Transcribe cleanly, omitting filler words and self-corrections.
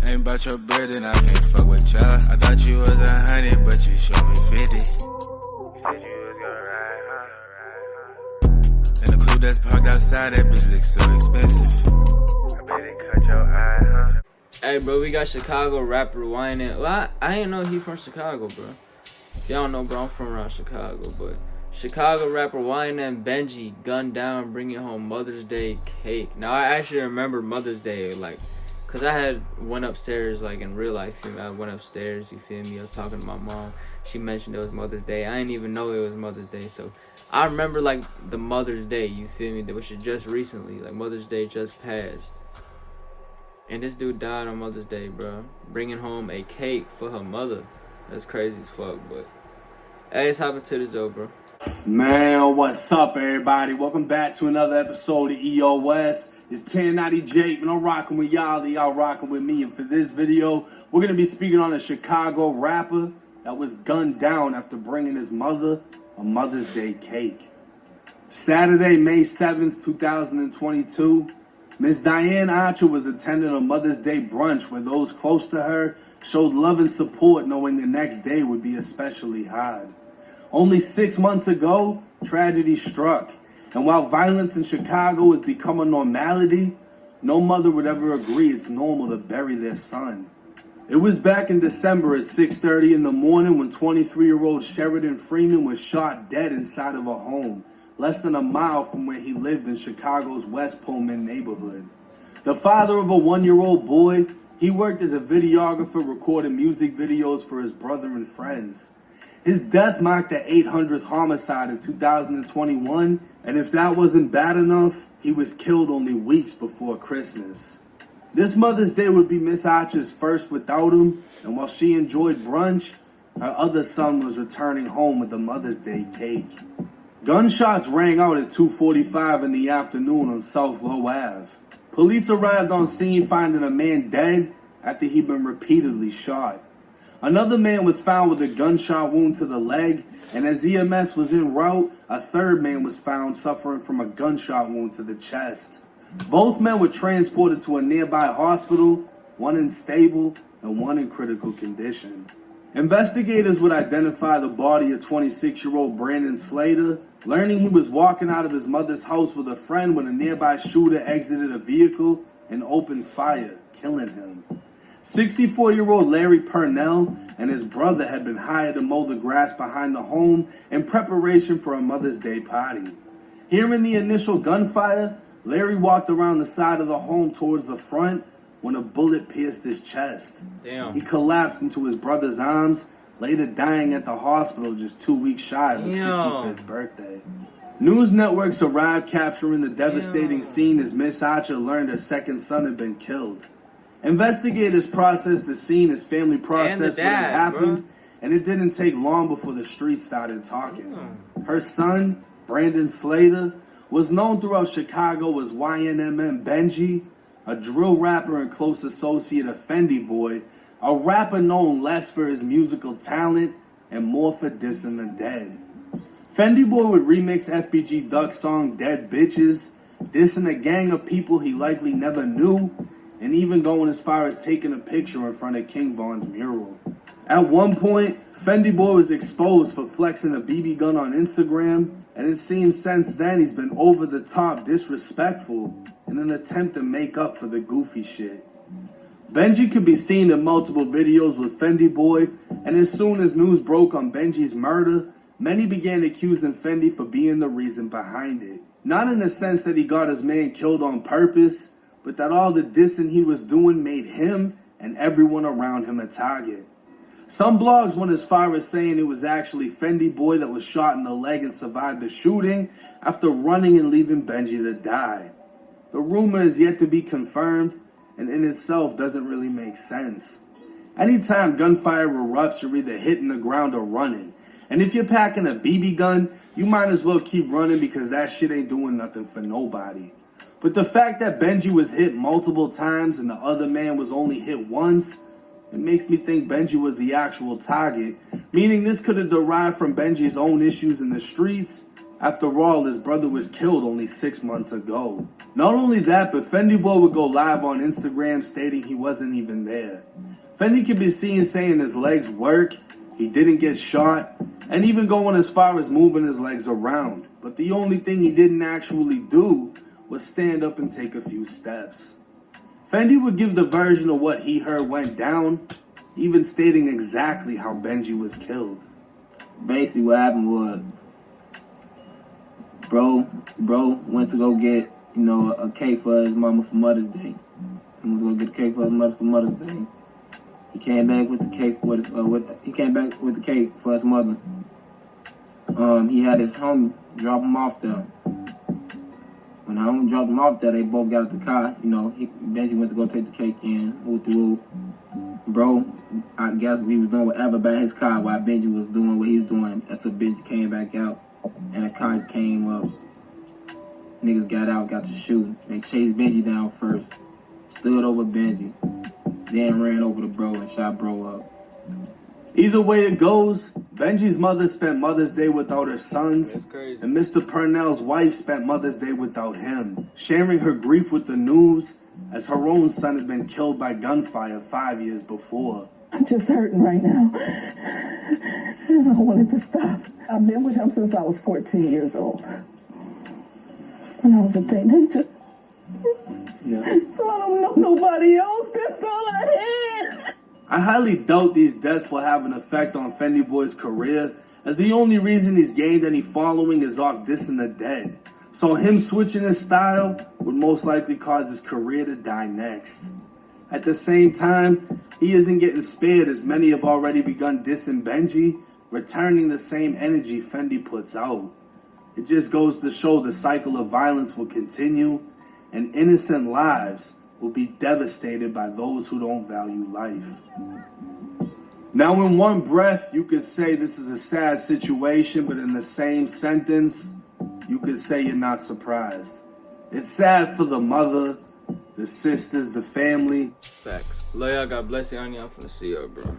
Ain't about your bread and I can't fuck with ya. I thought you was 100, but you showed me 50. You said you was gonna ride, huh? And the coupe that's parked outside, that bitch looks so expensive. I bet it cut your eye, huh? Hey, bro, we got Chicago rapper Ynmm. Well, I didn't know he from Chicago, bro. If y'all don't know, bro, I'm from around Chicago, but Chicago rapper Ynmm Benjee gunned down bringing home Mother's Day cake. Now, I actually remember Mother's Day, like, cause I went upstairs, like, in real life, I went upstairs, you feel me? I was talking to my mom. She mentioned it was Mother's Day. I didn't even know it was Mother's Day, so I remember, like, the Mother's Day, you feel me? Which is just recently, like, Mother's Day just passed. And this dude died on Mother's Day, bro. Bringing home a cake for her mother. That's crazy as fuck, but hey, let's hop into this though, bro. Man, what's up, everybody? Welcome back to another episode of EOS. It's 1090 Jake, and I'm rocking with y'all. Y'all rocking with me. And for this video, we're going to be speaking on a Chicago rapper that was gunned down after bringing his mother a Mother's Day cake. Saturday, May 7th, 2022, Miss Diane Archer was attending a Mother's Day brunch where those close to her showed love and support, knowing the next day would be especially hard. Only 6 months ago, tragedy struck, and while violence in Chicago has become a normality, no mother would ever agree it's normal to bury their son. It was back in December at 6:30 in the morning when 23-year-old Sheridan Freeman was shot dead inside of a home, less than a mile from where he lived in Chicago's West Pullman neighborhood. The father of a 1-year-old boy, he worked as a videographer recording music videos for his brother and friends. His death marked the 800th homicide in 2021, and if that wasn't bad enough, he was killed only weeks before Christmas. This Mother's Day would be Miss Archer's first without him, and while she enjoyed brunch, her other son was returning home with a Mother's Day cake. Gunshots rang out at 2:45 in the afternoon on South Low Ave. Police arrived on scene finding a man dead after he'd been repeatedly shot. Another man was found with a gunshot wound to the leg, and as EMS was en route, a third man was found suffering from a gunshot wound to the chest. Both men were transported to a nearby hospital, one in stable and one in critical condition. Investigators would identify the body of 26-year-old Brandon Slater, learning he was walking out of his mother's house with a friend when a nearby shooter exited a vehicle and opened fire, killing him. 64-year-old Larry Purnell and his brother had been hired to mow the grass behind the home in preparation for a Mother's Day party. Hearing the initial gunfire, Larry walked around the side of the home towards the front when a bullet pierced his chest. Damn. He collapsed into his brother's arms, later dying at the hospital just 2 weeks shy of his 65th birthday. News networks arrived capturing the devastating scene as Miss Archer learned her second son had been killed. Investigators processed the scene as family processed what had happened, and it didn't take long before the streets started talking. Her son, Brandon Slater, was known throughout Chicago as Ynmm Benjee, a drill rapper and close associate of Benjee, a rapper known less for his musical talent and more for dissing the dead. Benjee would remix FBG Duck's song Dead Bitches, dissing a gang of people he likely never knew, and even going as far as taking a picture in front of King Von's mural. At one point, Benjee was exposed for flexing a BB gun on Instagram, and it seems since then he's been over-the-top disrespectful in an attempt to make up for the goofy shit. Benjee could be seen in multiple videos with Benjee, and as soon as news broke on Benjee's murder, many began accusing Benjee for being the reason behind it. Not in the sense that he got his man killed on purpose, but that all the dissing he was doing made him and everyone around him a target. Some blogs went as far as saying it was actually Benjee that was shot in the leg and survived the shooting after running and leaving Benjee to die. The rumor is yet to be confirmed, and in itself doesn't really make sense. Anytime gunfire erupts, you're either hitting the ground or running. And if you're packing a BB gun, you might as well keep running because that shit ain't doing nothing for nobody. But the fact that Benjee was hit multiple times and the other man was only hit once, it makes me think Benjee was the actual target, meaning this could have derived from Benjee's own issues in the streets After all, his brother was killed only 6 months ago. Not only that, but Fendi Boy would go live on Instagram stating he wasn't even there. Fendi could be seen saying his legs work, he didn't get shot, and even going as far as moving his legs around. But the only thing he didn't actually do was stand up and take a few steps. Fendi would give the version of what he heard went down, even stating exactly how Benjee was killed. Basically what happened was, bro went to go get, a cake for his mama for Mother's Day. He went to go get a cake for his mother for Mother's Day. He came back with the cake for his, cake for his mother. He had his homie drop him off there. When the homie dropped him off there, they both got out the car. Benjee went to go take the cake in. Bro, I guess he was doing whatever about his car while Benjee was doing what he was doing. Until Benjee came back out and the car came up. Niggas got out, got to shoot. They chased Benjee down first, stood over Benjee, then ran over the bro and shot bro up. Either way it goes, Benjee's mother spent Mother's Day without her sons, and Mr. Purnell's wife spent Mother's Day without him, sharing her grief with the news as her own son had been killed by gunfire 5 years before. I'm just hurting right now, and I wanted to stop. I've been with him since I was 14 years old, when I was a teenager. So I don't know nobody else. That's all I had. I highly doubt these deaths will have an effect on Fendi Boy's career, as the only reason he's gained any following is off dissing the dead. So him switching his style would most likely cause his career to die next. At the same time, he isn't getting spared, as many have already begun dissing Benjee, returning the same energy Fendi puts out. It just goes to show the cycle of violence will continue, and innocent lives will be devastated by those who don't value life. Now, in one breath, you could say this is a sad situation, but in the same sentence, you could say you're not surprised. It's sad for the mother, the sisters, the family. Facts. Love y'all, God bless you, I'm finna see y'all, bro.